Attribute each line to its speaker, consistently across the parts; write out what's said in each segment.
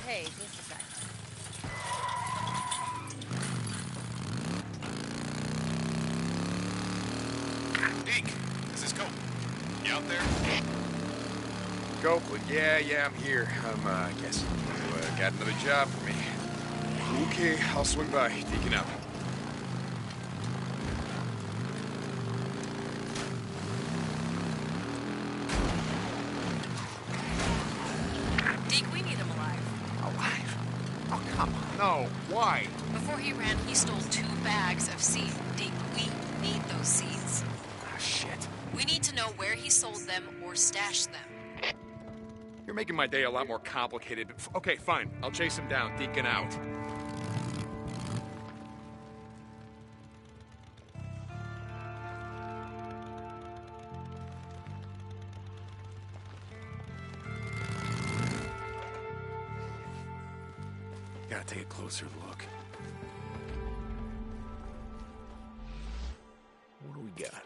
Speaker 1: Hey, just a sec.
Speaker 2: Deke, this is Cope. You out there?
Speaker 3: Copeland, yeah, I'm here. I'm guessing you got another job for me. Okay, I'll swing by. Deacon out.
Speaker 1: Deke, we need him alive.
Speaker 3: Alive? Oh, come on. No, why?
Speaker 1: Before he ran, he stole 2 bags of seed. Deke, we need those seeds.
Speaker 3: Ah, shit.
Speaker 1: We need to know where he sold them or stashed them.
Speaker 3: You're making my day a lot more complicated. Okay, fine. I'll chase him down. Deacon out. Gotta take a closer look. What do we got?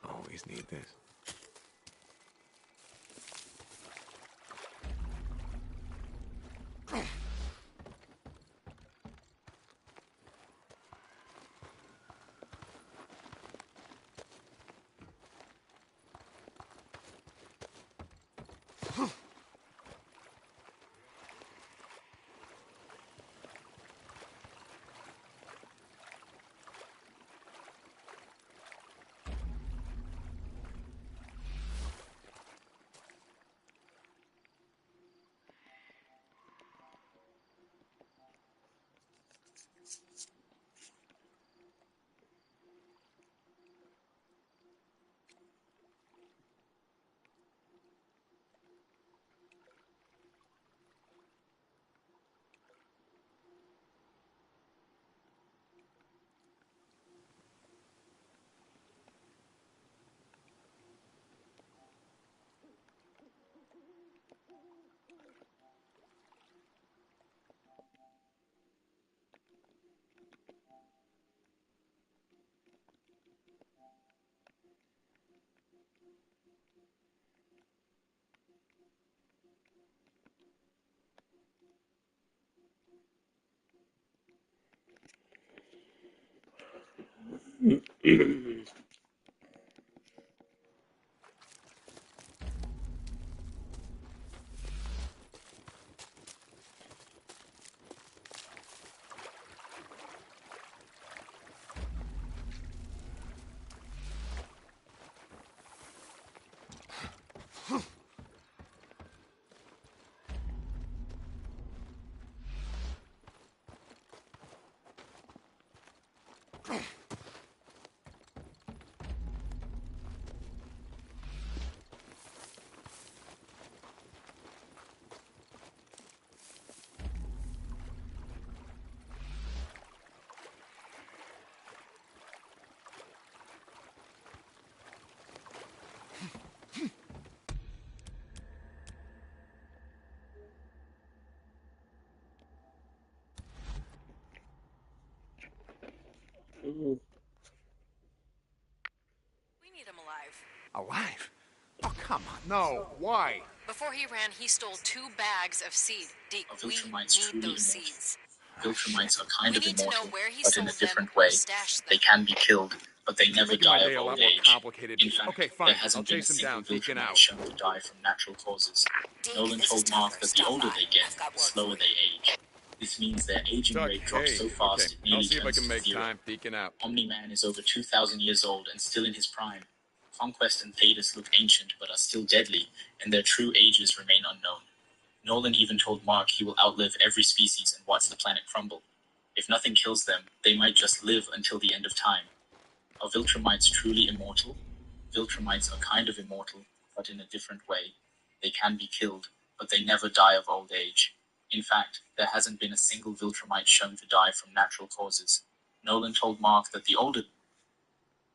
Speaker 3: Always need this.
Speaker 4: Ooh.
Speaker 1: We need him alive.
Speaker 2: Alive? Oh, come on. No. Why?
Speaker 1: Before he ran, he stole 2 bags of seed. Deke,
Speaker 4: Are
Speaker 1: we
Speaker 4: Viltrumites
Speaker 1: need
Speaker 4: truly
Speaker 1: those
Speaker 4: immortal?
Speaker 1: seeds.
Speaker 4: Viltrumites are kind
Speaker 1: We
Speaker 4: of
Speaker 1: need to know
Speaker 4: immortal,
Speaker 1: where he
Speaker 4: but in a
Speaker 1: sold them
Speaker 4: different
Speaker 1: or
Speaker 4: way.
Speaker 1: stashed
Speaker 4: They
Speaker 1: them.
Speaker 4: can be killed, but they
Speaker 2: You're
Speaker 4: never
Speaker 2: making my
Speaker 4: die
Speaker 2: day
Speaker 4: of
Speaker 2: a
Speaker 4: old
Speaker 2: lot more
Speaker 4: age.
Speaker 2: complicated.
Speaker 4: In fact,
Speaker 2: Okay,
Speaker 4: there
Speaker 2: fine. I'll
Speaker 4: hasn't been a
Speaker 2: chase him
Speaker 4: single
Speaker 2: down. Deacon
Speaker 4: Viltrumite
Speaker 2: out.
Speaker 4: shown to die from natural causes.
Speaker 1: Deke,
Speaker 4: Nolan
Speaker 1: this is
Speaker 4: told Mark
Speaker 1: Tucker.
Speaker 4: that the
Speaker 1: Stop
Speaker 4: older
Speaker 1: by.
Speaker 4: they get,
Speaker 1: I've got
Speaker 4: the
Speaker 1: work
Speaker 4: slower
Speaker 1: for
Speaker 4: they
Speaker 1: you.
Speaker 4: age. This means their aging
Speaker 2: Tuck,
Speaker 4: rate drops
Speaker 2: hey.
Speaker 4: so
Speaker 2: Okay,
Speaker 4: fast it
Speaker 2: I'll
Speaker 4: nearly
Speaker 2: see if I
Speaker 4: turns
Speaker 2: can
Speaker 4: to
Speaker 2: make
Speaker 4: zero.
Speaker 2: time. Deacon out.
Speaker 4: Omni-Man is over 2,000 years old and still in his prime. Conquest and Thetis look ancient but are still deadly, and their true ages remain unknown. Nolan even told Mark he will outlive every species and watch the planet crumble. If nothing kills them, they might just live until the end of time. Are Viltrumites truly immortal? Viltrumites are kind of immortal, but in a different way. They can be killed, but they never die of old age. In fact, there hasn't been a single Viltrumite shown to die from natural causes. Nolan told Mark that the older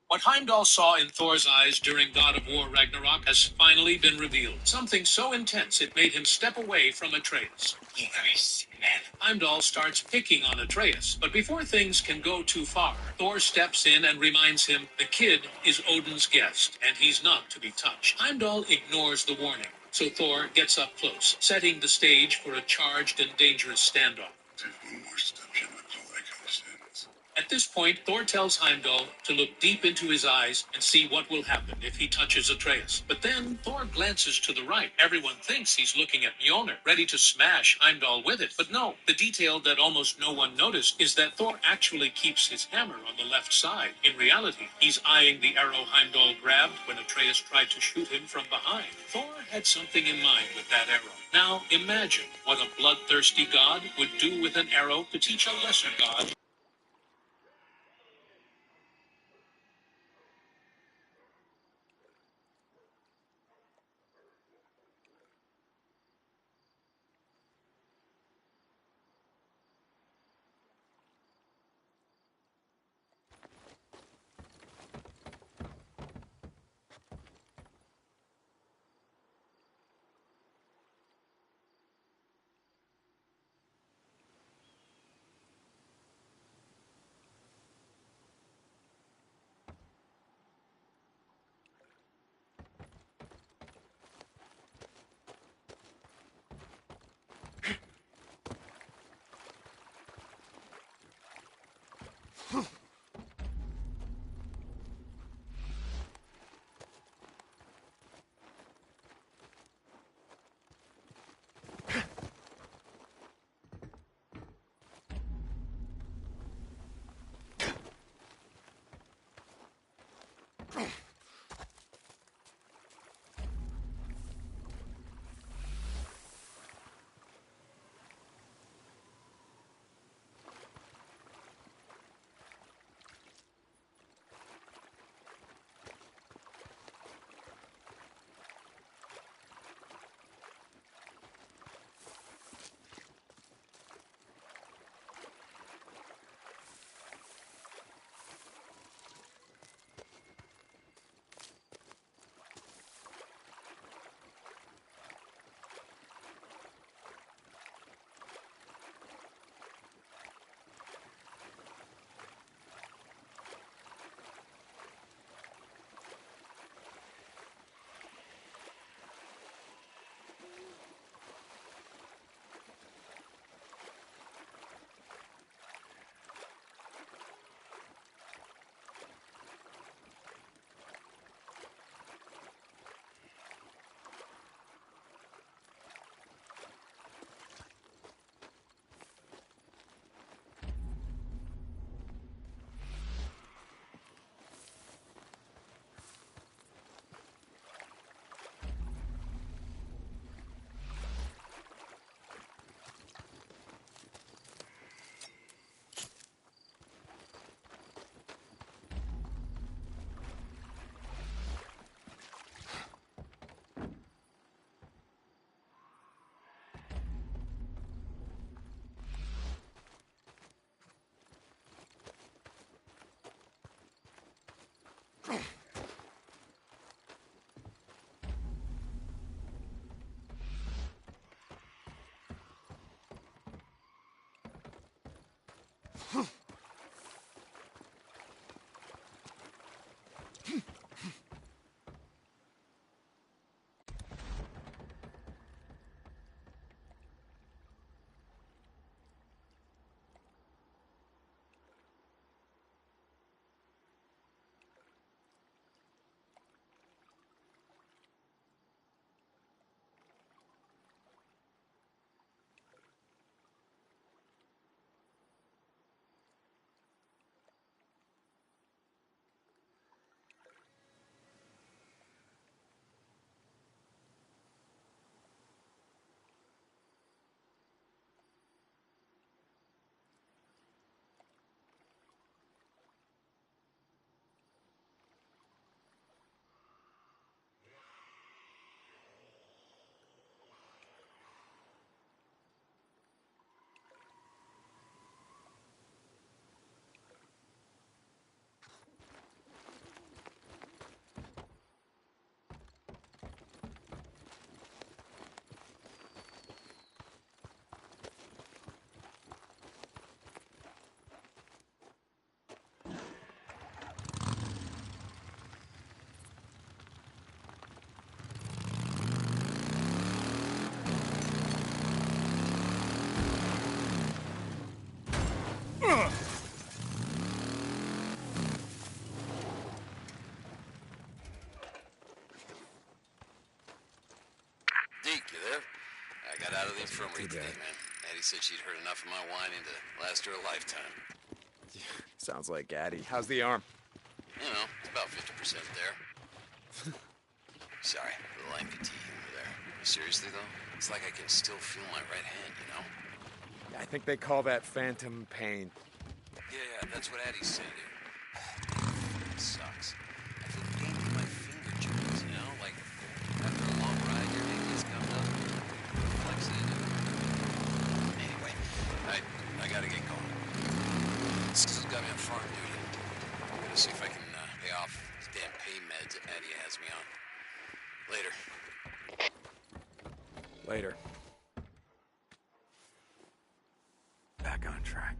Speaker 5: What Heimdall saw in Thor's eyes during God of War Ragnarok has finally been revealed. Something so intense it made him step away from Atreus.
Speaker 6: You're very sick, man.
Speaker 5: Heimdall starts picking on Atreus, but before things can go too far, Thor steps in and reminds him the kid is Odin's guest, and he's not to be touched. Heimdall ignores the warning, so Thor gets up close, setting the stage for a charged and dangerous standoff.
Speaker 6: There's one more step you look like understands.
Speaker 5: At this point, Thor tells Heimdall to look deep into his eyes and see what will happen if he touches Atreus. But then Thor glances to the right. Everyone thinks he's looking at Mjolnir, ready to smash Heimdall with it. But no, the detail that almost no one noticed is that Thor actually keeps his hammer on the left side. In reality, he's eyeing the arrow Heimdall grabbed when Atreus tried to shoot him from behind. Thor had something in mind with that arrow. Now imagine what a bloodthirsty god would do with an arrow to teach a lesser god.
Speaker 7: the infirmary today, man. Addie said she'd heard enough of my whining to last her a lifetime.
Speaker 3: Sounds like Addie. How's the arm?
Speaker 7: You know, it's about 50% there. Sorry, a little amputee over there. Seriously, though, it's like I can still feel my right hand, you know?
Speaker 3: I think they call that phantom pain.
Speaker 7: Yeah, that's what Addie said. It sucks. I feel pain in my finger joints, you know? Like, after a long ride, your knee gets gummed up. Flex it. Anyway, I gotta get going. This got me on farm duty. I'm gonna see if I can pay off these damn pain meds that Addie has me on. Later.
Speaker 3: Later. Back on track.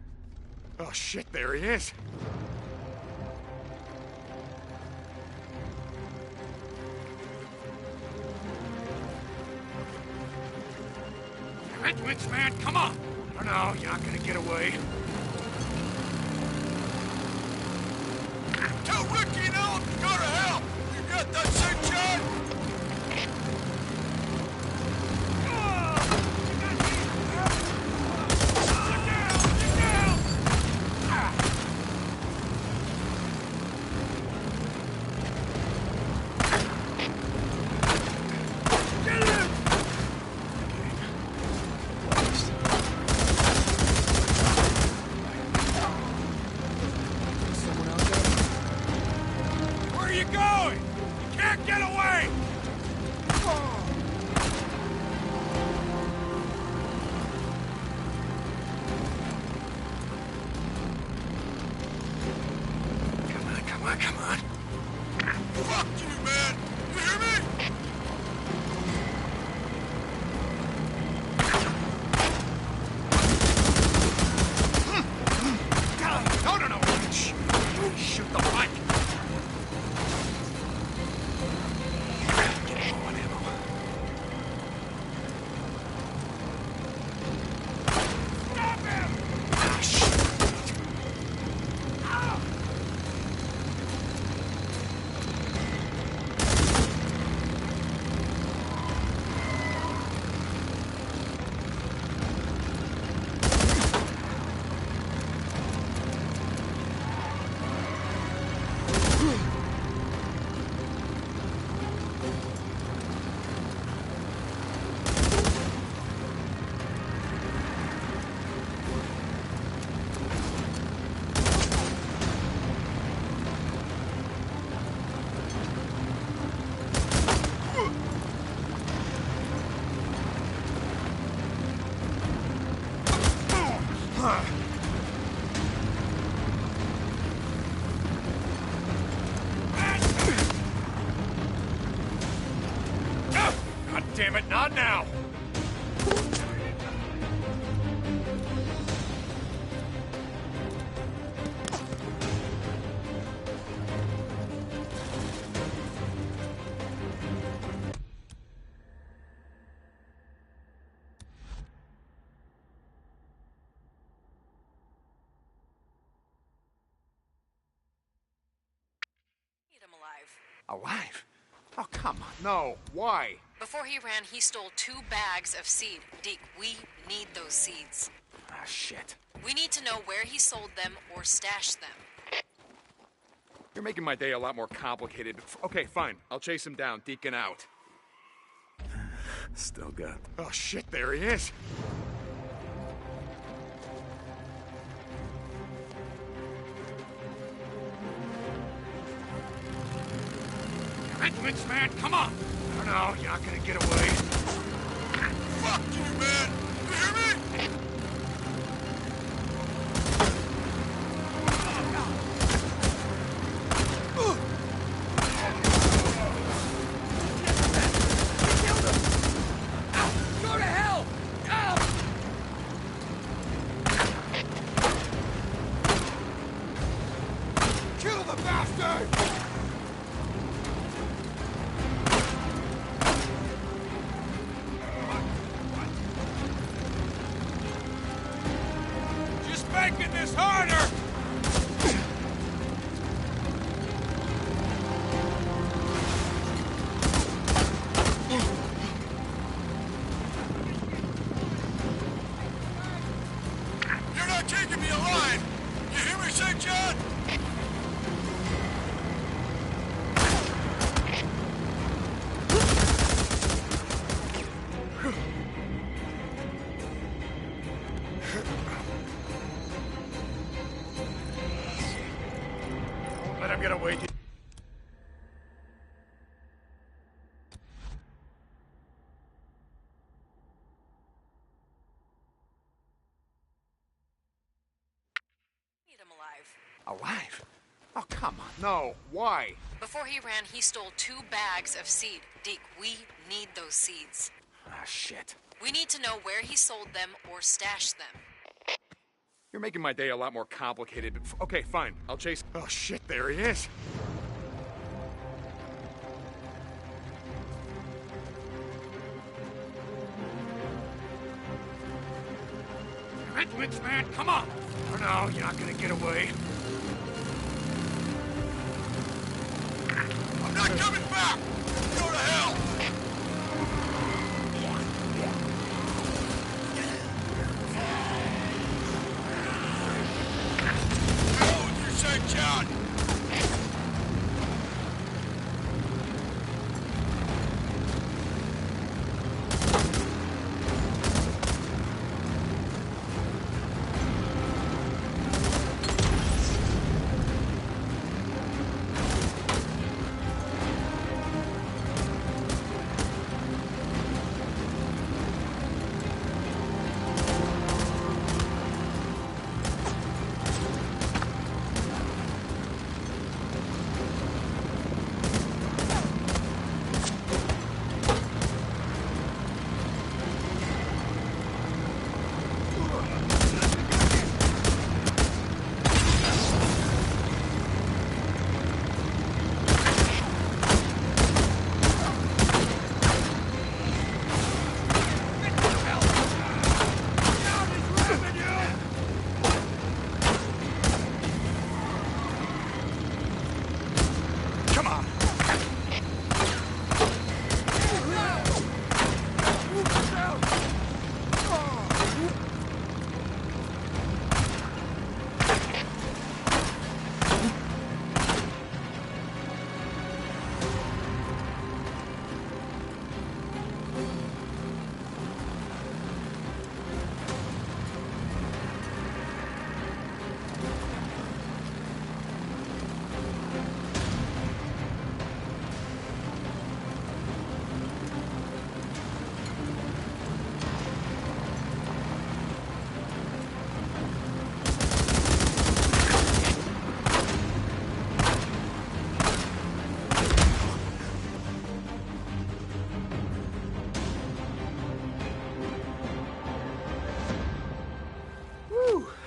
Speaker 3: Oh shit, there he is! Edwards, man, come on! Oh no, you're not gonna get away.
Speaker 2: Tell Ricky and Ellen to go to hell! You got that St. John?
Speaker 3: Damn it, not now!
Speaker 1: Need him alive.
Speaker 3: Alive? Oh, come on, no. Why?
Speaker 1: Before he ran, he stole 2 bags of seed. Deke, we need those seeds.
Speaker 3: Ah, shit.
Speaker 1: We need to know where he sold them or stashed them.
Speaker 3: You're making my day a lot more complicated. Okay, fine. I'll chase him down, Deacon out.
Speaker 6: Still got.
Speaker 3: Oh, shit, there he is. Edwards, man, come on! Oh no, you're not gonna get away.
Speaker 2: Fuck you, man! You hear me?
Speaker 3: Go to hell! Kill the bastard! Making this harder!
Speaker 2: get away, Deke.
Speaker 1: Need him alive.
Speaker 3: Alive? Oh, come on. No. Why?
Speaker 1: Before he ran, he stole 2 bags of seed. Deke, we need those seeds.
Speaker 3: Ah, shit.
Speaker 1: We need to know where he sold them or stashed them.
Speaker 3: You're making my day a lot more complicated. But okay, fine. I'll chase. Oh, shit. There he is.
Speaker 2: Red Lynch, man, come on! Oh, no, you're not gonna get away. I'm not coming back! Go to hell! Go with your side, John!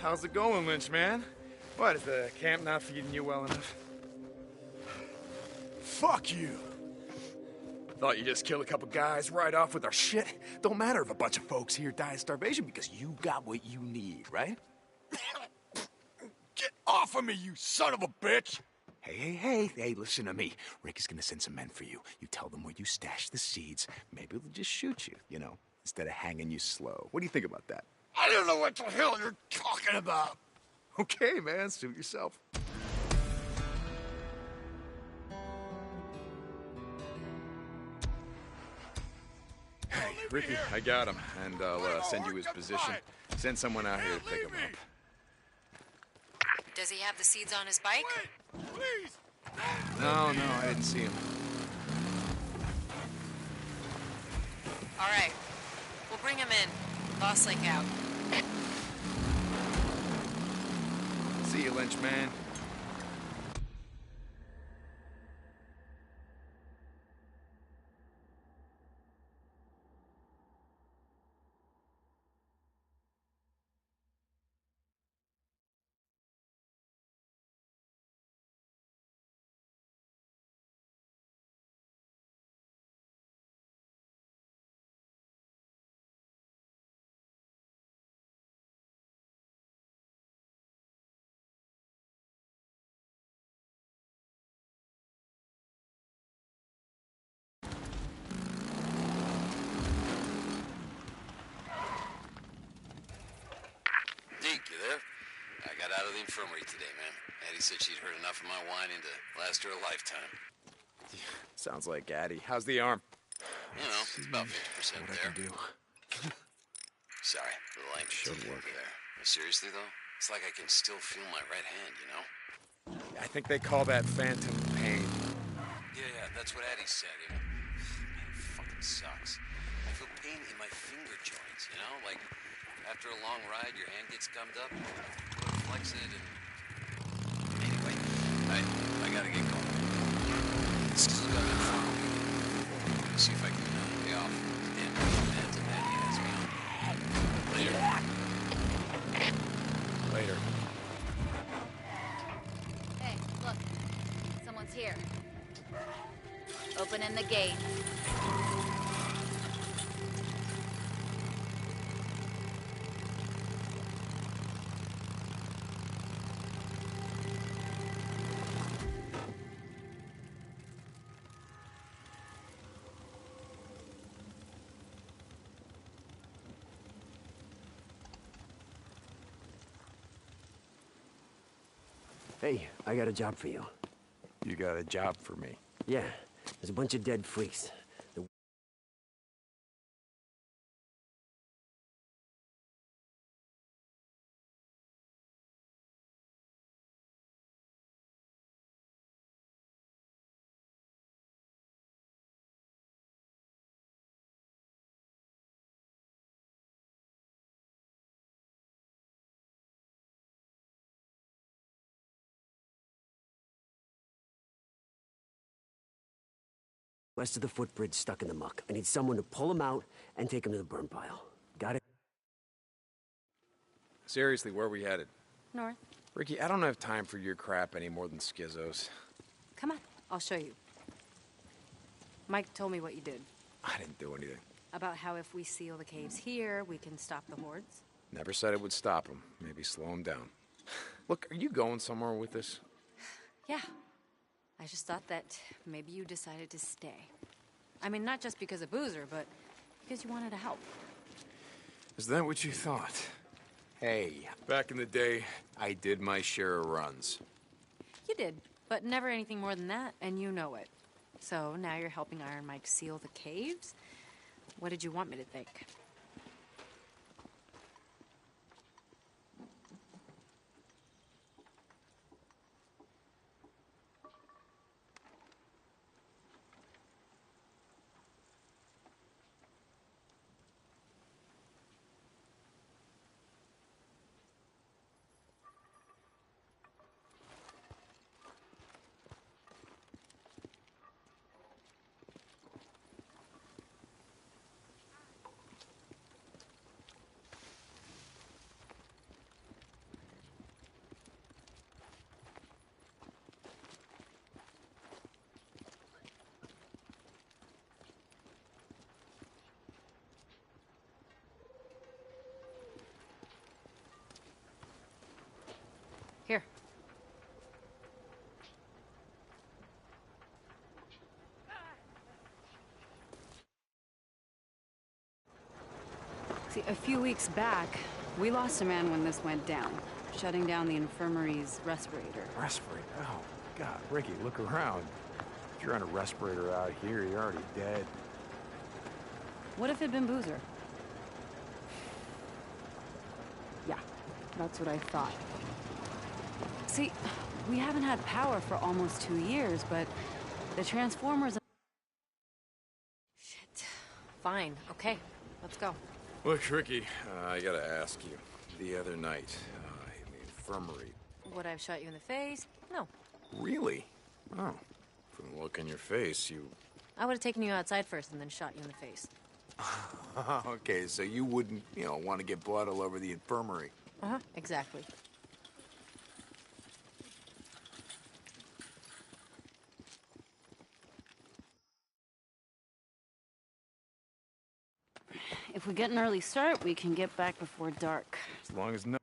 Speaker 3: How's it going, Lynch, man? What, is the camp not feeding you well enough?
Speaker 2: Fuck you!
Speaker 3: Thought you just killed a couple guys right off with our shit? Don't matter if a bunch of folks here die of starvation because you got what you need, right?
Speaker 2: Get off of me, you son of a bitch!
Speaker 3: Hey, listen to me. Rick is gonna send some men for you. You tell them where you stashed the seeds. Maybe they'll just shoot you, you know, instead of hanging you slow. What do you think about that?
Speaker 2: I don't know what the hell you're talking about!
Speaker 3: Okay, man, suit yourself. Hey, Ricky, I got him, and I'll send you his position. Send someone out here to pick him up.
Speaker 1: Does he have the seeds on his bike?
Speaker 2: Wait, please!
Speaker 3: No, I didn't see him.
Speaker 1: All right. We'll bring him in. Boss Lake out.
Speaker 3: See you, Lynch, man.
Speaker 7: Deke, you there? I got out of the infirmary today, man. Addie said she'd heard enough of my whining to last her a lifetime.
Speaker 3: Sounds like Addie. How's the arm?
Speaker 7: You know, it's about 50%
Speaker 3: What
Speaker 7: there.
Speaker 3: I can do.
Speaker 7: Sorry, a little amputee over there. Seriously, though? It's like I can still feel my right hand, you know?
Speaker 3: I think they call that phantom pain.
Speaker 7: Yeah, that's what Addie said. Man, it fucking sucks. I feel pain in my finger joints, you know? Like, after a long ride, your hand gets gummed up, you flex it, and... Anyway, I gotta get going. Still got that phone. See if I can pay off damn meds that Addie has me on. Later.
Speaker 3: Later.
Speaker 8: Hey, look. Someone's here. Opening the gate.
Speaker 9: Hey, I got a job for you.
Speaker 3: You got a job for me.
Speaker 9: Yeah, there's a bunch of dead freaks. West of the footbridge stuck in the muck. I need someone to pull them out and take them to the burn pile. Got it?
Speaker 3: Seriously, where are we headed?
Speaker 1: North.
Speaker 3: Ricky, I don't have time for your crap any more than Schizo's.
Speaker 1: Come on, I'll show you. Mike told me what you did.
Speaker 3: I didn't do anything.
Speaker 1: About how if we seal the caves here, we can stop the hordes.
Speaker 3: Never said it would stop him. Maybe slow him down. Look, are you going somewhere with this?
Speaker 1: Yeah. I just thought that maybe you decided to stay. I mean, not just because of Boozer, but because you wanted to help.
Speaker 3: Is that what you thought? Hey, back in the day, I did my share of runs.
Speaker 1: You did, but never anything more than that, and you know it. So now you're helping Iron Mike seal the caves? What did you want me to think? Here.
Speaker 10: See, a few weeks back, we lost a man when this went down, shutting down the infirmary's respirator.
Speaker 3: Respirator? Oh, God, Ricky, look around. If you're on a respirator out here, you're already dead.
Speaker 10: What if it'd been Boozer? Yeah, that's what I thought. See, we haven't had power for almost 2 years, but the Transformers...
Speaker 1: Shit. Fine. Okay. Let's go.
Speaker 3: Look, Ricky, I gotta ask you. The other night, in the infirmary...
Speaker 1: Would I have shot you in the face? No.
Speaker 3: Really? Oh. From the look in your face, you...
Speaker 1: I would have taken you outside first and then shot you in the face.
Speaker 3: Okay, so you wouldn't, want to get blood all over the infirmary.
Speaker 1: Uh-huh. Exactly.
Speaker 10: If we get an early start, we can get back before dark.
Speaker 3: As long as no...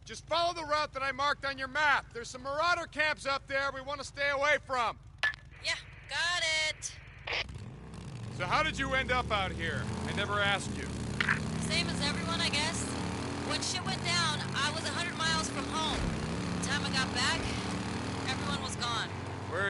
Speaker 3: Just follow the route that I marked on your map. There's some marauder camps up there we want to stay away from.
Speaker 1: Yeah, got it.
Speaker 3: So how did you end up out here? I never asked you.
Speaker 1: Same as everyone, I guess. When shit went down, I was 100 miles from home. By the time I got back, everyone was gone.
Speaker 3: Where...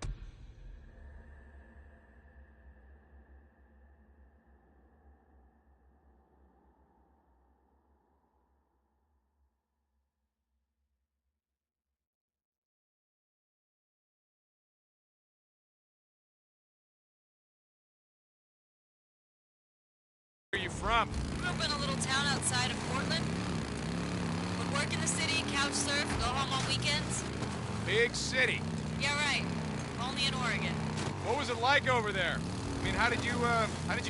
Speaker 11: from?
Speaker 12: Grew up in a little town outside of Portland. Would work in the city, couch surf, go home on weekends.
Speaker 11: Big city.
Speaker 12: Yeah, right. Only in Oregon.
Speaker 11: What was it like over there? I mean, how did you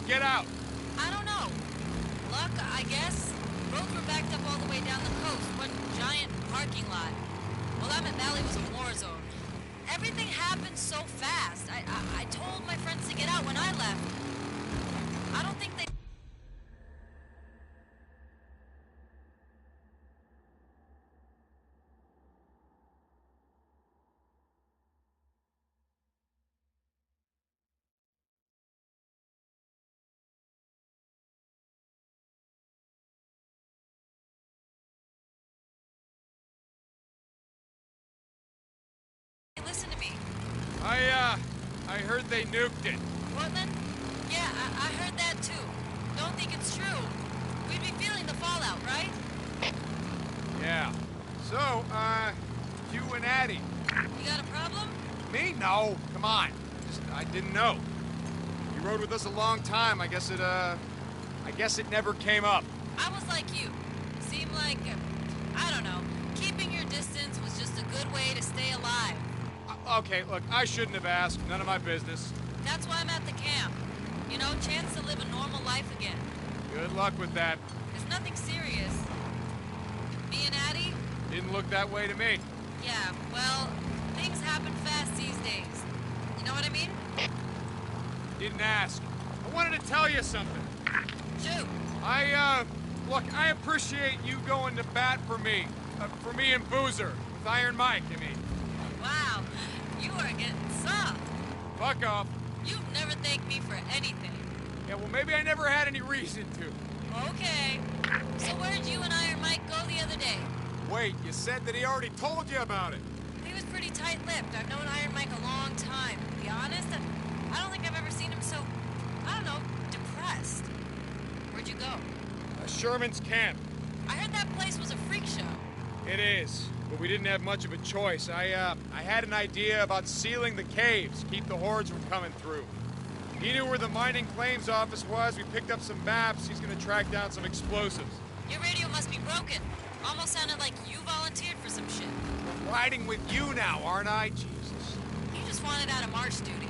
Speaker 11: get out?
Speaker 12: I don't know. Luck, I guess. Roads were backed up all the way down the coast. One giant parking lot. Willamette Valley was a war zone. Everything happened so fast. I told my friends to get out when I left. I don't think they... Listen to me.
Speaker 11: I heard they nuked it.
Speaker 12: Portland? Yeah, I heard that too. Don't think it's true. We'd be feeling the fallout, right?
Speaker 11: Yeah. So, you and Addie.
Speaker 12: You got a problem?
Speaker 11: Me? No. Come on. I didn't know. You rode with us a long time. I guess it never came up.
Speaker 12: I was like you. Seemed like, I don't know, keeping your distance was just a good way to stay alive.
Speaker 11: Okay, look, I shouldn't have asked. None of my business.
Speaker 12: That's why I'm at the camp. You know, chance to live a normal life again.
Speaker 11: Good luck with that.
Speaker 12: There's nothing serious. Me and Addie?
Speaker 11: Didn't look that way to me.
Speaker 12: Yeah, well, things happen fast these days. You know what I mean?
Speaker 11: Didn't ask. I wanted to tell you something.
Speaker 12: Shoot.
Speaker 11: Look, I appreciate you going to bat for me. For me and Boozer. With Iron Mike, I mean.
Speaker 12: Wow, you are getting soft.
Speaker 11: Fuck off.
Speaker 12: You've never thanked me for anything.
Speaker 11: Yeah, well, maybe I never had any reason to.
Speaker 12: Okay. So where'd you and Iron Mike go the other day?
Speaker 11: Wait, you said that he already told you about it.
Speaker 12: He was pretty tight-lipped. I've known Iron Mike a long time. To be honest, I don't think I've ever seen him so, I don't know, depressed. Where'd you go?
Speaker 11: Sherman's camp.
Speaker 12: I heard that place was a freak show.
Speaker 11: It is, but we didn't have much of a choice. I had an idea about sealing the caves, keep the hordes from coming through. He knew where the mining claims office was. We picked up some maps. He's gonna track down some explosives.
Speaker 12: Your radio must be broken. Almost sounded like you volunteered for some shit.
Speaker 11: I'm riding with you now, aren't I? Jesus.
Speaker 12: You just wanted out of march duty.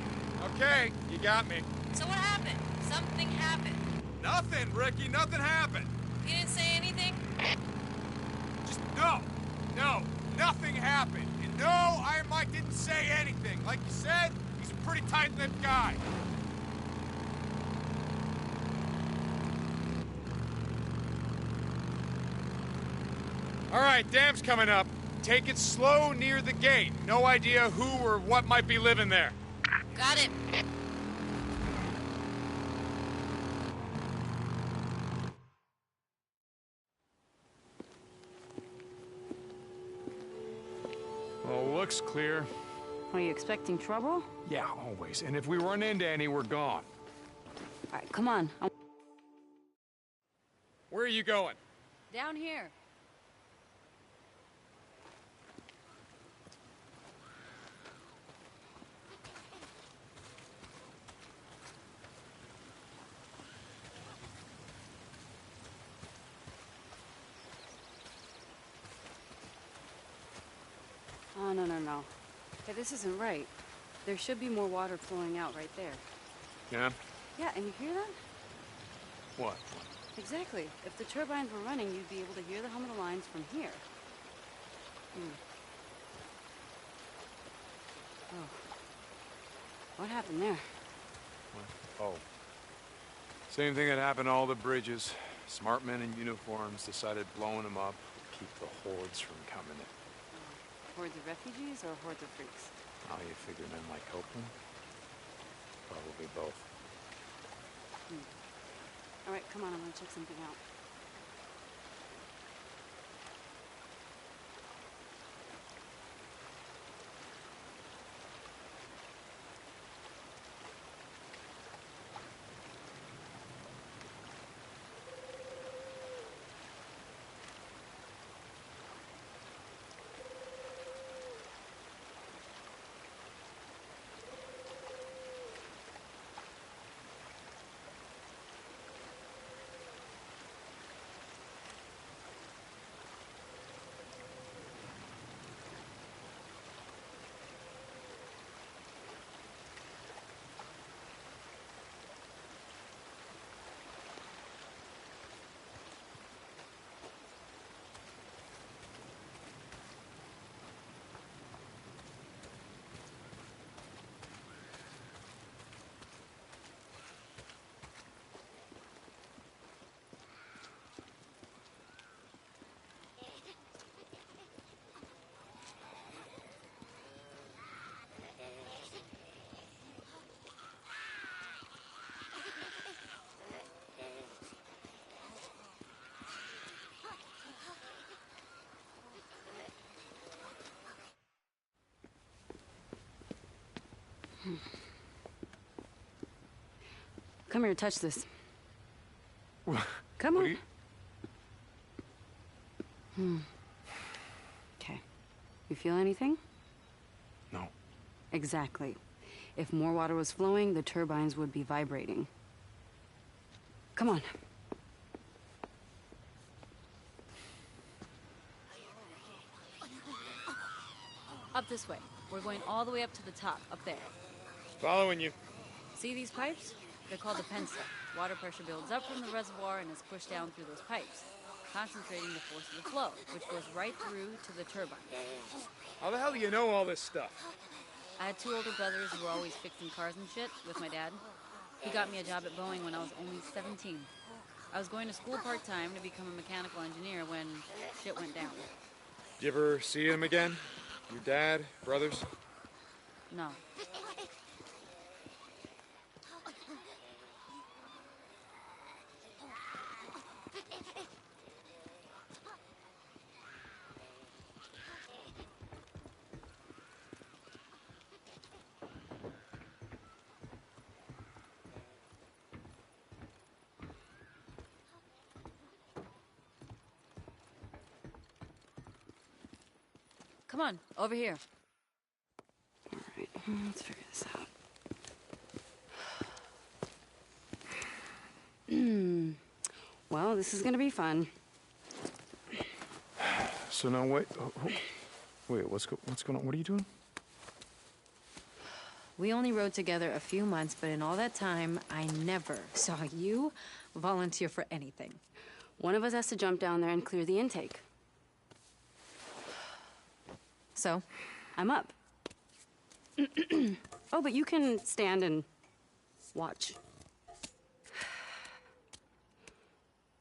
Speaker 11: Okay, you got me.
Speaker 12: So what happened? Something happened.
Speaker 11: Nothing, Ricky. Nothing happened.
Speaker 12: You didn't say anything?
Speaker 11: Just no, nothing happened. And no, Iron Mike didn't say anything. Like you said, he's a pretty tight-lipped guy. All right, dam's coming up. Take it slow near the gate. No idea who or what might be living there.
Speaker 12: Got it.
Speaker 11: Well, looks clear.
Speaker 10: Are you expecting trouble?
Speaker 11: Yeah, always. And if we run into any, we're gone.
Speaker 10: All right, come on.
Speaker 11: Where are you going?
Speaker 10: Down here. Oh, no. Hey, this isn't right. There should be more water flowing out right there.
Speaker 11: Yeah?
Speaker 10: Yeah, and you hear that?
Speaker 11: What?
Speaker 10: Exactly. If the turbines were running, you'd be able to hear the hum of the lines from here. Oh. What happened there?
Speaker 11: What? Oh. Same thing that happened to all the bridges. Smart men in uniforms decided blowing them up would keep the hordes from coming in.
Speaker 10: Hordes of refugees or hordes of freaks?
Speaker 11: How you figure men like Copeland? Probably both.
Speaker 10: All right, come on, I'm gonna check something out. Come here, touch this.
Speaker 11: What?
Speaker 10: Come
Speaker 11: What
Speaker 10: on.
Speaker 11: are you...
Speaker 10: Okay. You feel anything?
Speaker 11: No.
Speaker 10: Exactly. If more water was flowing, the turbines would be vibrating. Come on. Up this way. We're going all the way up to the top, up there.
Speaker 11: Following you.
Speaker 10: See these pipes? They're called the penstock. Water pressure builds up from the reservoir and is pushed down through those pipes, concentrating the force of the flow, which goes right through to the turbine.
Speaker 11: How the hell do you know all this stuff?
Speaker 10: I had two older brothers who were always fixing cars and shit with my dad. He got me a job at Boeing when I was only 17. I was going to school part-time to become a mechanical engineer when shit went down.
Speaker 11: Did you ever see him again? Your dad, brothers?
Speaker 10: No. Come on, over here. All right, let's figure this out. Well, this is gonna be fun.
Speaker 11: So now wait, wait, what's going on? What are you doing?
Speaker 1: We only rode together a few months, but in all that time, I never saw you volunteer for anything.
Speaker 10: One of us has to jump down there and clear the intake.
Speaker 1: So?
Speaker 10: I'm up. Oh, but you can stand and watch.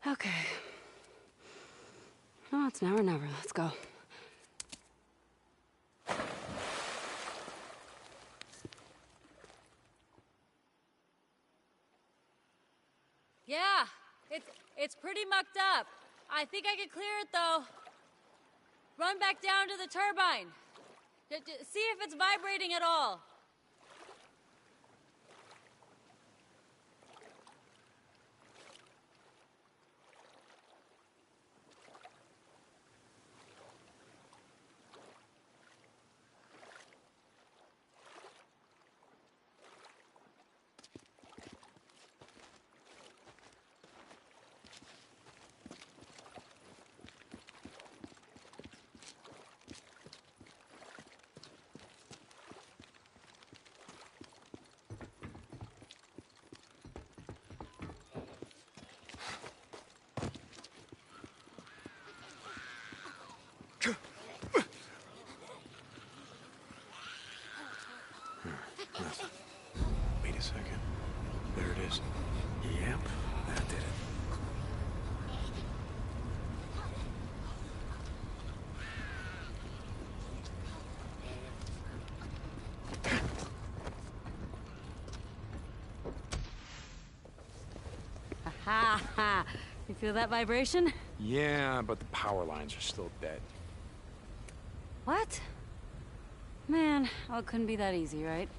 Speaker 10: Okay. Oh, it's now or never. Let's go.
Speaker 12: Yeah, it's pretty mucked up. I think I can clear it, though. Run back down to the turbine. See if it's vibrating at all.
Speaker 3: Wait a second. There it is. Yep, that did it.
Speaker 10: Ha ha! You feel that vibration?
Speaker 11: Yeah, but the power lines are still dead.
Speaker 10: What? Man, oh, it couldn't be that easy, right?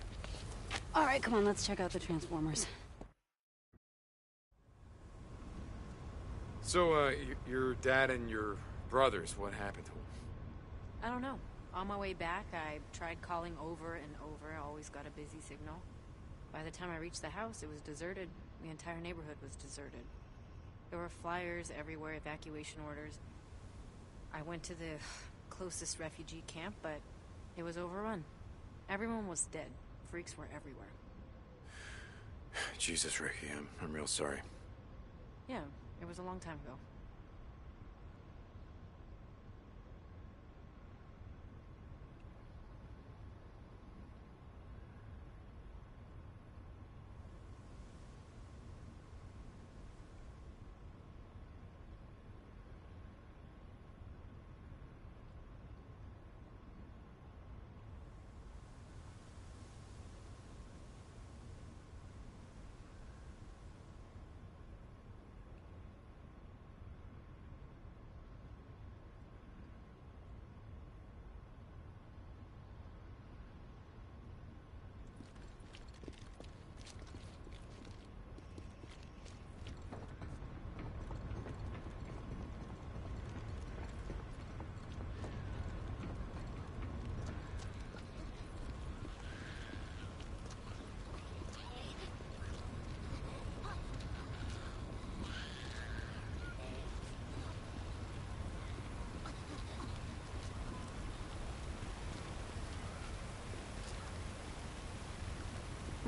Speaker 10: All right, come on, let's check out the transformers.
Speaker 11: So, your dad and your brothers, what happened to them?
Speaker 1: I don't know. On my way back, I tried calling over and over. I always got a busy signal. By the time I reached the house, it was deserted. The entire neighborhood was deserted. There were flyers everywhere, evacuation orders. I went to the closest refugee camp, but it was overrun. Everyone was dead. Freaks were everywhere.
Speaker 3: Jesus, Ricky, I'm real sorry.
Speaker 1: Yeah, it was a long time ago.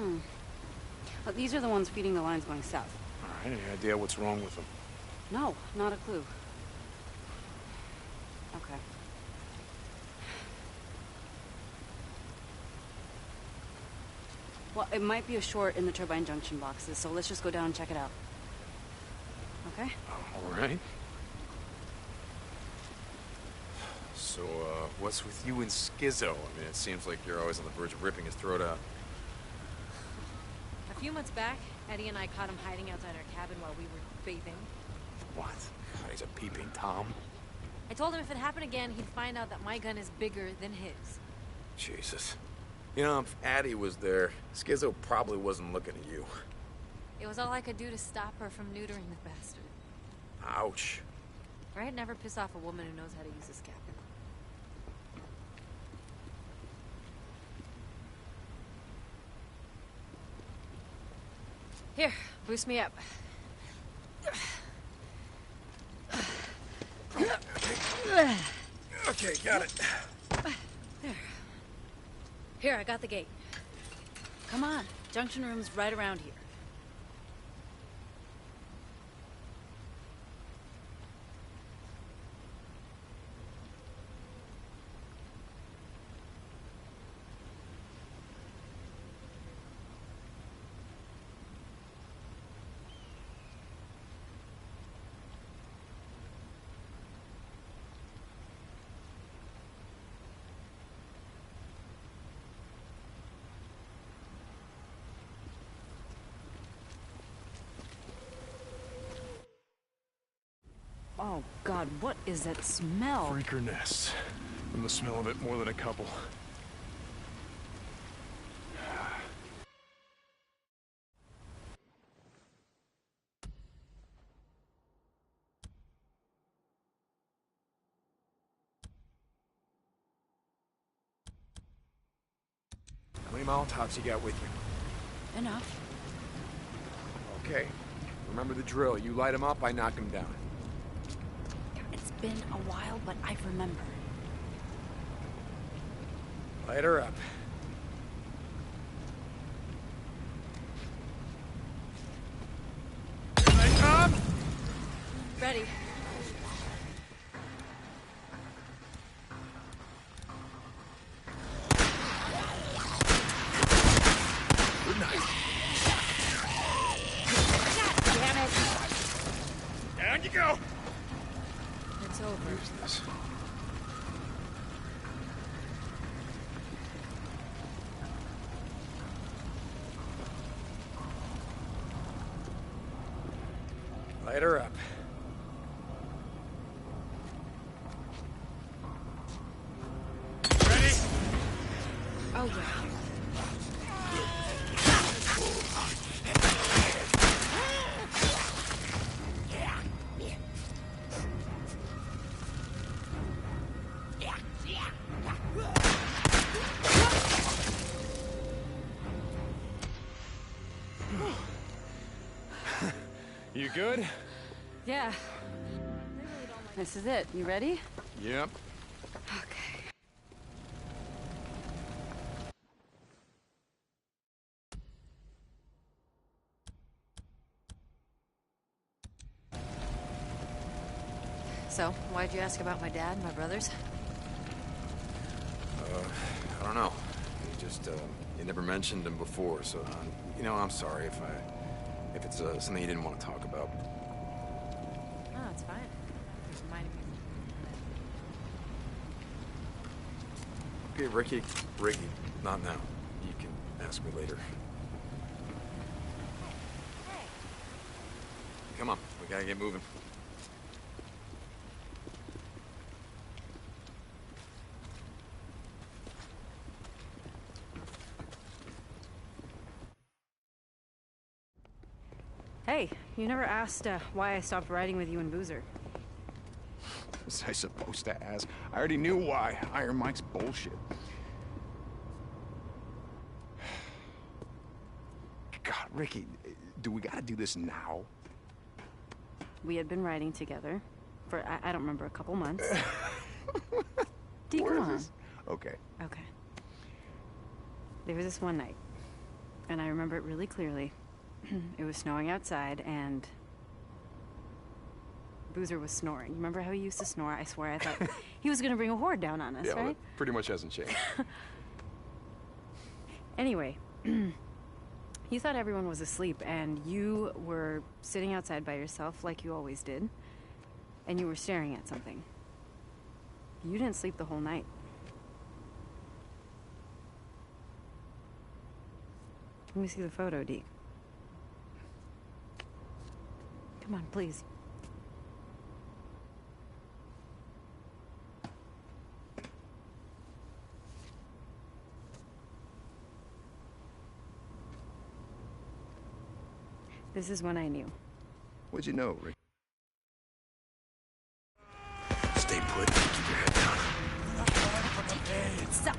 Speaker 10: Oh, these are the ones feeding the lines going south.
Speaker 3: All right, any idea what's wrong with them?
Speaker 10: No, not a clue. Okay. Well, it might be a short in the turbine junction boxes, so let's just go down and check it out. Okay?
Speaker 3: All right. So, what's with you and Skizzo? I mean, it seems like you're always on the verge of ripping his throat out.
Speaker 1: A few months back, Eddie and I caught him hiding outside our cabin while we were bathing.
Speaker 3: What? God, he's a peeping Tom.
Speaker 1: I told him if it happened again, he'd find out that my gun is bigger than his.
Speaker 3: Jesus. You know, if Addie was there, Skizzo probably wasn't looking at you.
Speaker 1: It was all I could do to stop her from neutering the bastard.
Speaker 3: Ouch.
Speaker 1: Right? Never piss off a woman who knows how to use a scalpel. Here, boost me up.
Speaker 3: Okay, got it.
Speaker 1: There. Here, I got the gate.
Speaker 10: Come on. Junction room's right around here. Oh, God, what is that smell?
Speaker 3: Freaker nests. From the smell of it, more than a couple. How many Molotovs you got with you?
Speaker 10: Enough.
Speaker 3: Okay. Remember the drill. You light them up, I knock them down.
Speaker 10: It's been a while, but I remember.
Speaker 3: Light her up. Here they come!
Speaker 1: Ready.
Speaker 3: Good night.
Speaker 1: Damn it.
Speaker 3: Down you go!
Speaker 1: It's over.
Speaker 3: Who's this? Light her up. Ready?
Speaker 10: Oh, yeah.
Speaker 3: You good?
Speaker 1: Yeah.
Speaker 10: This is it. You ready?
Speaker 3: Yep.
Speaker 10: Okay.
Speaker 1: So, why'd you ask about my dad and my brothers?
Speaker 3: I don't know. You never mentioned them before, so, you know, I'm sorry if it's something you didn't want to talk about.
Speaker 1: No, it's fine. Just reminding me.
Speaker 3: Okay, Ricky, not now. You can ask me later.
Speaker 1: Hey.
Speaker 3: Come on, we gotta get moving.
Speaker 10: Hey, you never asked why I stopped riding with you and Boozer.
Speaker 3: Was I supposed to ask? I already knew why. Iron Mike's bullshit. God, Ricky, do we gotta do this now?
Speaker 10: We had been riding together for, I don't remember, a couple months. Dee, come on.
Speaker 3: Okay.
Speaker 10: Okay. There was this one night.
Speaker 1: And I remember it really clearly. It was snowing outside, and Boozer was snoring. Remember how he used to snore? I swear I thought he was going to bring a horde down on us,
Speaker 13: Yeah,
Speaker 1: right?
Speaker 13: well, that pretty much hasn't changed.
Speaker 1: Anyway, you thought everyone was asleep, and you were sitting outside by yourself like you always did, and you were staring at something. You didn't sleep the whole night. Let me see the photo, Deke. Come on, please. This is when I knew.
Speaker 13: What'd you know, Rick?
Speaker 3: Stay put. Keep your head down.
Speaker 1: Stop.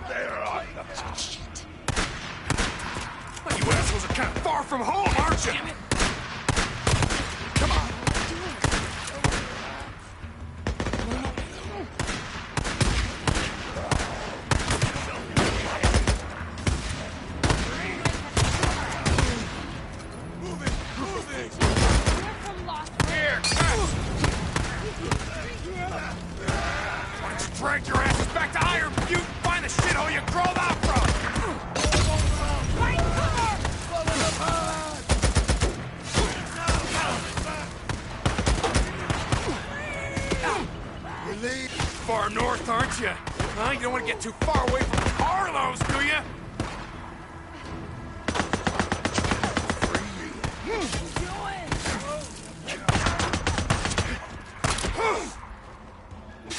Speaker 3: There are shit. Well, you assholes are kind of far from home, aren't you? Damn it. Come on. Drag your asses back to Iron Butte and find the shithole you crawled out from! Fight cover! Far north, aren't you? Huh? You don't want to get too far away from Carlos, do you?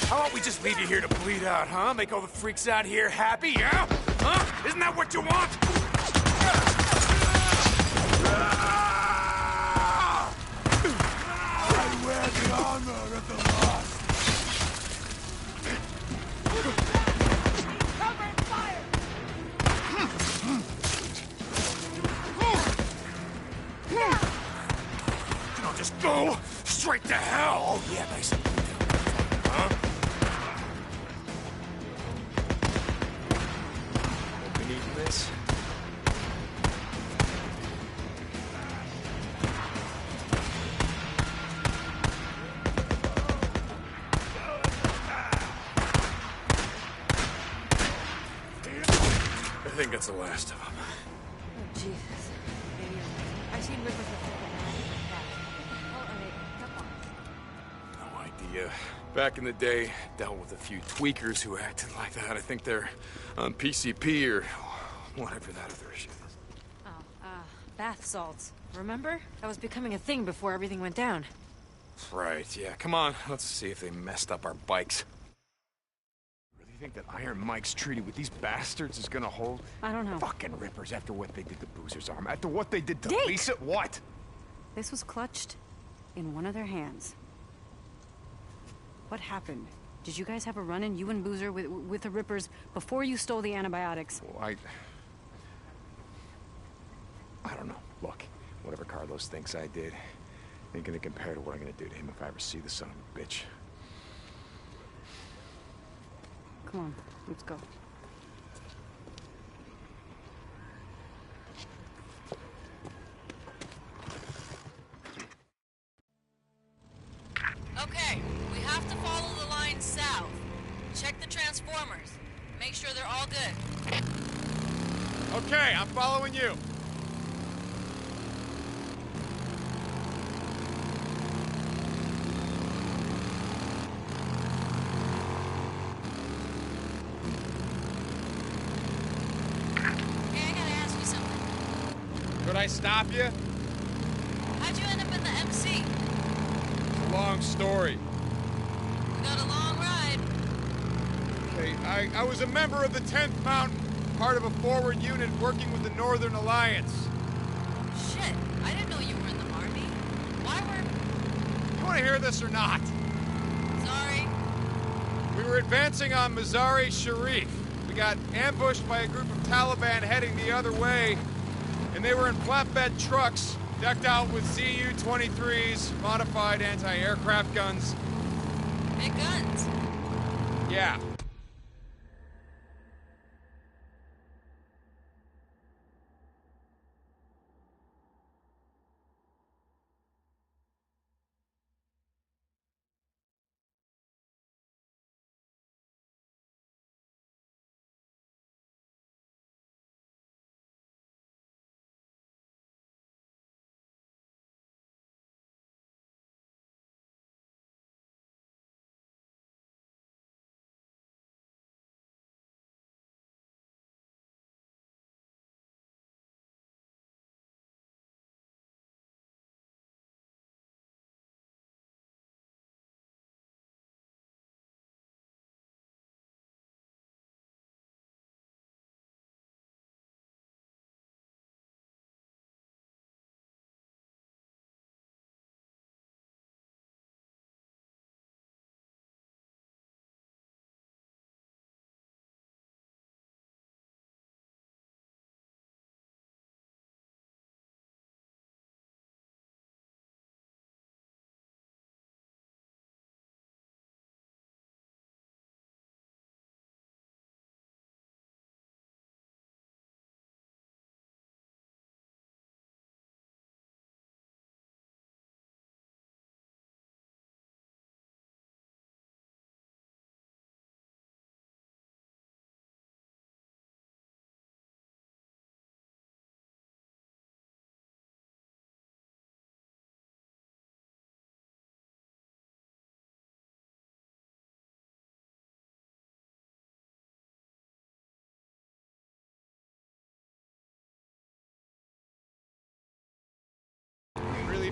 Speaker 3: How about we just leave you here to bleed out, huh? Make all the freaks out here happy, yeah? Huh? Isn't that what you want? I wear the honor of the lost. Cover fire! No, just go straight to hell! Oh, yeah, nice. Huh? This. I think that's the last of them.
Speaker 1: Oh, Jesus. I've seen Rippers with
Speaker 3: No idea. Back in the day, dealt with a few tweakers who acted like that. I think they're on PCP or whatever that other shit is.
Speaker 1: Oh, bath salts. Remember? That was becoming a thing before everything went down.
Speaker 3: Right, yeah. Come on, let's see if they messed up our bikes. Really think that Iron Mike's treaty with these bastards is gonna hold?
Speaker 1: I don't know.
Speaker 3: Fucking Rippers, after what they did to Boozer's arm, after what they did to
Speaker 1: Deke!
Speaker 3: Lisa, what?
Speaker 1: This was clutched in one of their hands. What happened? Did you guys have a run-in, you and Boozer, with the Rippers before you stole the antibiotics?
Speaker 3: Well, I don't know. Look, whatever Carlos thinks I did, ain't gonna compare to what I'm gonna do to him if I ever see the son of a bitch.
Speaker 1: Come on, let's go.
Speaker 12: Okay, we have to follow the line south. Check the transformers. Make sure they're all good.
Speaker 11: Okay, I'm following you.
Speaker 12: Hey, I gotta ask you something.
Speaker 11: Could I stop you?
Speaker 12: How'd you end up in the MC?
Speaker 11: It's a long story.
Speaker 12: We got a long ride.
Speaker 11: Hey, I was a member of the 10th Mountain, part of a forward unit working with the Northern Alliance.
Speaker 12: Shit, I didn't know you were in the Army. Why were...
Speaker 11: You want to hear this or not?
Speaker 12: Sorry.
Speaker 11: We were advancing on Mazar-e Sharif. We got ambushed by a group of Taliban heading the other way, and they were in flatbed trucks, decked out with ZU-23s, modified anti-aircraft guns.
Speaker 12: Big guns.
Speaker 11: Yeah.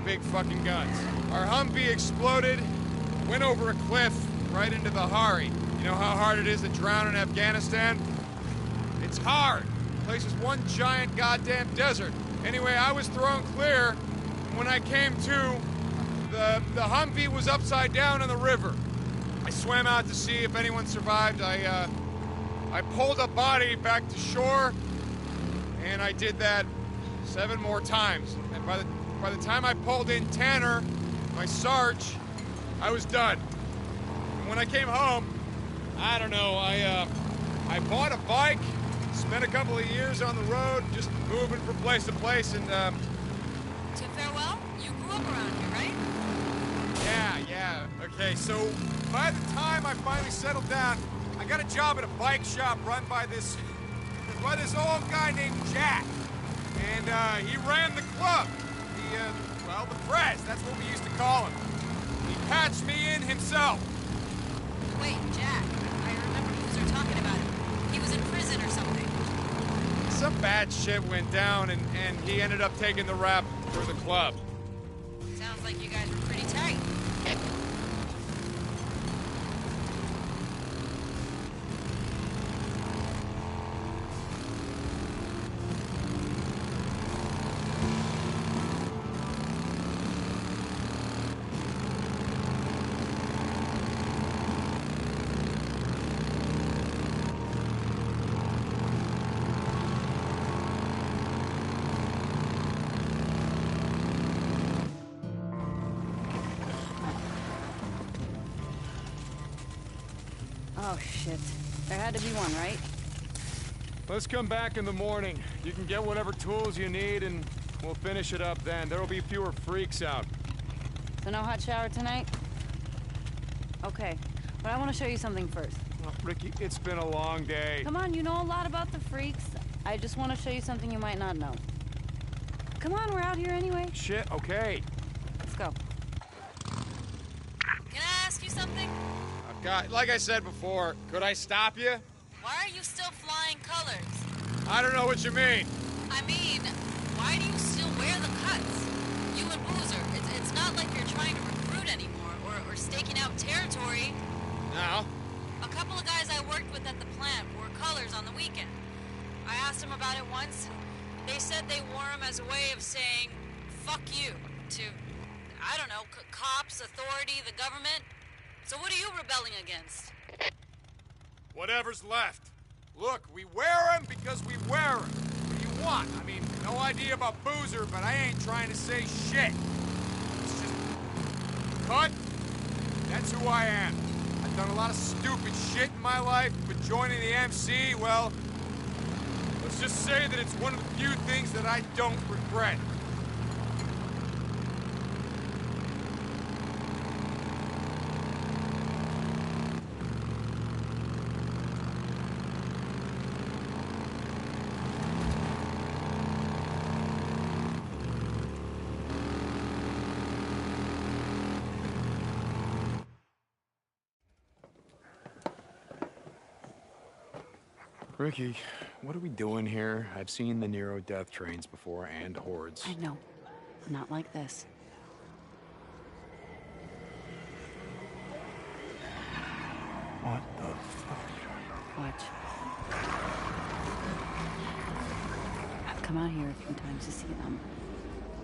Speaker 11: big fucking guns. Our Humvee exploded, went over a cliff right into the Hari. You know how hard it is to drown in Afghanistan? It's hard. The place is one giant goddamn desert. Anyway, I was thrown clear, and when I came to, the Humvee was upside down in the river. I swam out to see if anyone survived. I pulled a body back to shore, and I did that 7 more times. And by the time I pulled in Tanner, my Sarge, I was done. And when I came home, I don't know, I bought a bike, spent a couple of years on the road, just moving from place to place, and
Speaker 12: To farewell? You grew up around here, right?
Speaker 11: Yeah. Okay, so by the time I finally settled down, I got a job at a bike shop run by this old guy named Jack. And he ran the club. The press, that's what we used to call him. He patched me in himself.
Speaker 12: Wait, Jack. I remember you were talking about him. He was in prison or something.
Speaker 11: Some bad shit went down, and he ended up taking the rap for the club.
Speaker 12: Sounds like you guys were pretty tight.
Speaker 10: Oh, shit. There had to be one, right?
Speaker 11: Let's come back in the morning. You can get whatever tools you need, and we'll finish it up then. There'll be fewer freaks out.
Speaker 10: So no hot shower tonight? Okay, but I want to show you something first.
Speaker 11: Well, Ricky, it's been a long day.
Speaker 10: Come on, you know a lot about the freaks. I just want to show you something you might not know. Come on, we're out here anyway.
Speaker 11: Shit, okay.
Speaker 10: Let's go.
Speaker 12: Can I ask you something?
Speaker 11: God, like I said before, could I stop you?
Speaker 12: Why are you still flying colors?
Speaker 11: I don't know what you mean.
Speaker 12: I mean, why do you still wear the cuts? You and Boozer, it's not like you're trying to recruit anymore or staking out territory.
Speaker 11: No.
Speaker 12: A couple of guys I worked with at the plant wore colors on the weekend. I asked them about it once, and they said they wore them as a way of saying, fuck you, to, I don't know, cops, authority, the government. So what are you rebelling against?
Speaker 11: Whatever's left. Look, we wear them because we wear them. What do you want? I mean, no idea about Boozer, but I ain't trying to say shit. It's just... cut. That's who I am. I've done a lot of stupid shit in my life, but joining the MC, well... let's just say that it's one of the few things that I don't regret. Ricky, what are we doing here? I've seen the Nero death trains before, and hordes.
Speaker 10: I know. Not like this.
Speaker 11: What the fuck?
Speaker 10: Watch. I've come out here a few times to see them.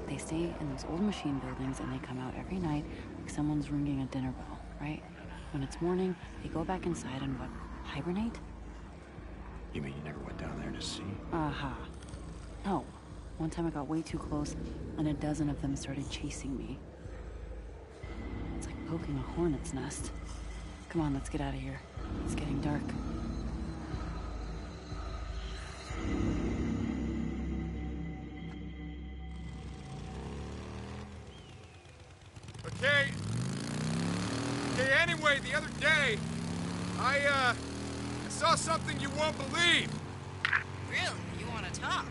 Speaker 10: They stay in those old machine buildings and they come out every night like someone's ringing a dinner bell, right? When it's morning, they go back inside and what, hibernate?
Speaker 11: You mean you never went down there to see?
Speaker 10: Aha. No. One time I got way too close, and a dozen of them started chasing me. It's like poking a hornet's nest. Come on, let's get out of here. It's getting dark.
Speaker 11: Okay, anyway, the other day, I saw something you won't believe.
Speaker 12: Really? You want to talk?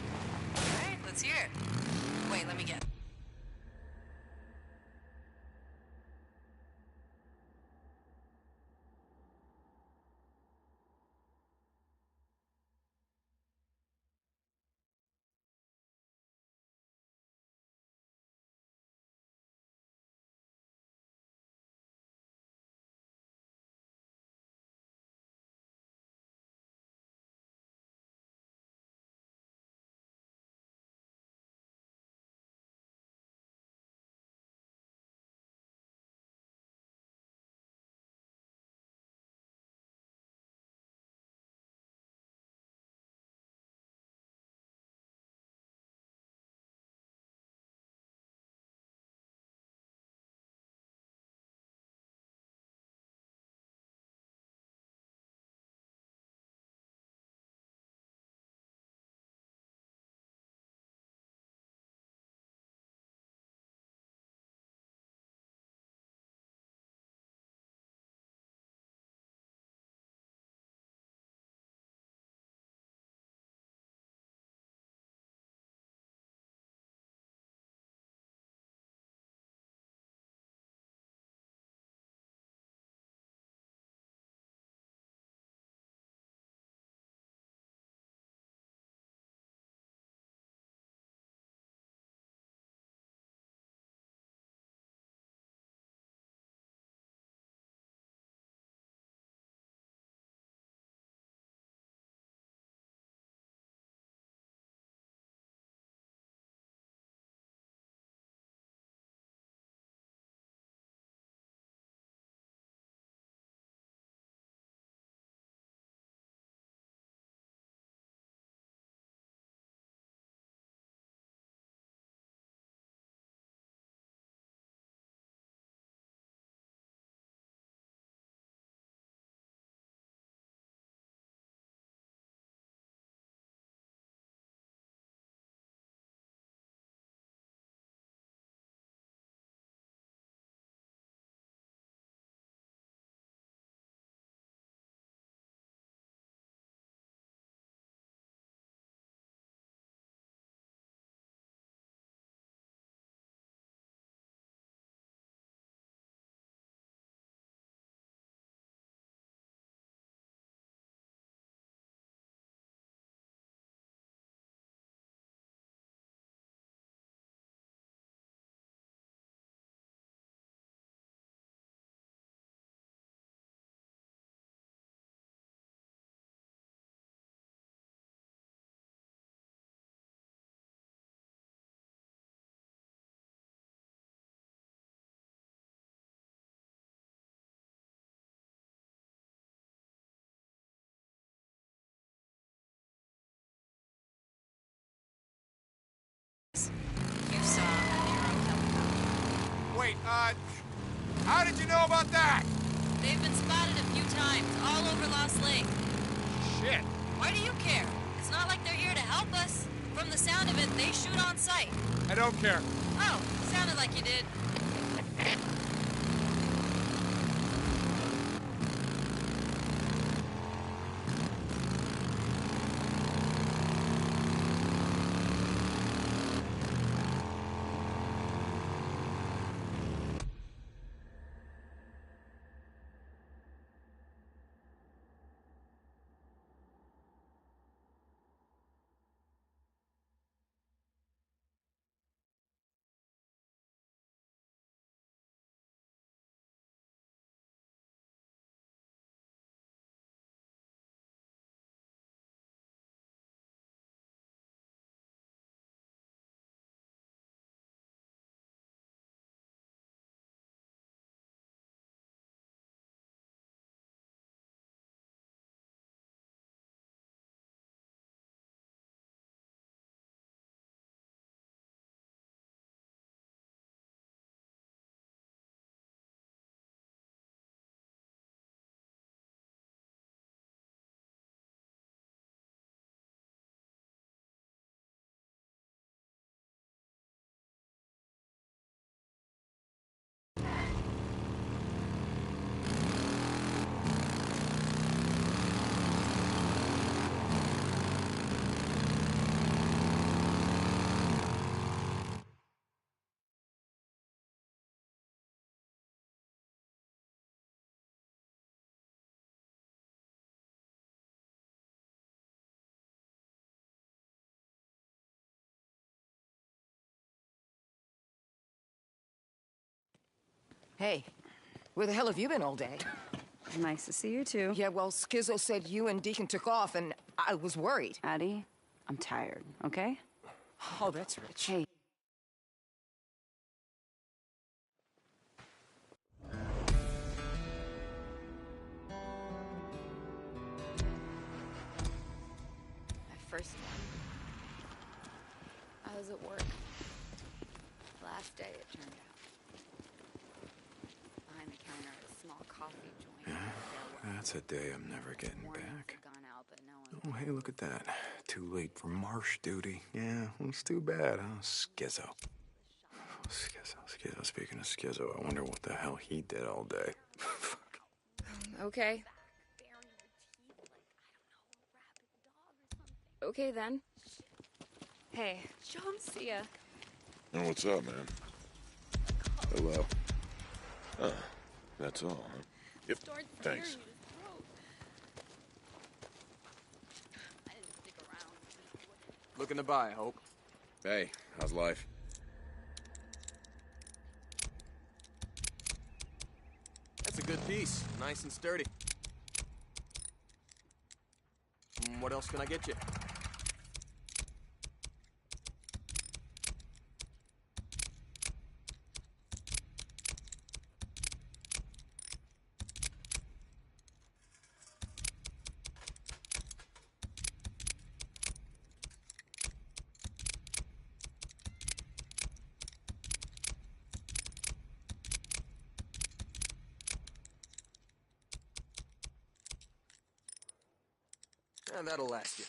Speaker 12: All right, let's hear it. Wait, let me get
Speaker 11: wait, how did you know about that?
Speaker 12: They've been spotted a few times, all over Lost Lake.
Speaker 11: Shit.
Speaker 12: Why do you care? It's not like they're here to help us. From the sound of it, they shoot on sight.
Speaker 11: I don't care.
Speaker 12: Oh, sounded like you did.
Speaker 14: Hey, where the hell have you been all day?
Speaker 15: Nice to see you, too.
Speaker 14: Yeah, well, Skizzo said you and Deacon took off, and I was worried.
Speaker 15: Addie, I'm tired, okay?
Speaker 14: Oh, that's rich.
Speaker 15: Hey.
Speaker 8: My first one. I was at work. Last day, it turned out. Behind the counter at a small coffee joint.
Speaker 3: That's a day I'm never getting back.
Speaker 8: Gone out, but no one...
Speaker 3: Oh, hey, look at that. Too late for marsh duty. Yeah, well, it's too bad, huh? Skizzo. Skizzo. Speaking of Skizzo, I wonder what the hell he did all day.
Speaker 8: Okay. Okay, then. Hey, John, see ya.
Speaker 6: Oh, what's up, man? Hello. That's all, huh? Yep, thanks.
Speaker 16: Looking to buy, Hope.
Speaker 13: Hey, how's life?
Speaker 16: That's a good piece. Nice and sturdy. What else can I get you? That'll last you.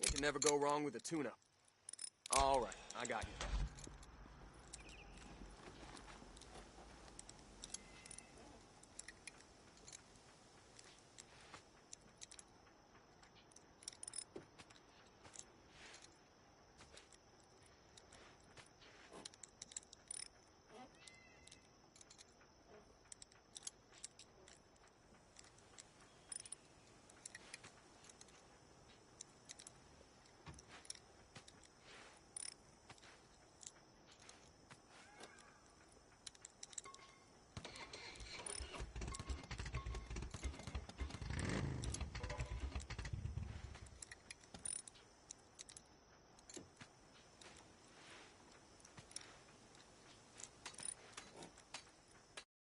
Speaker 16: You can never go wrong with a tuna. All right, I got you.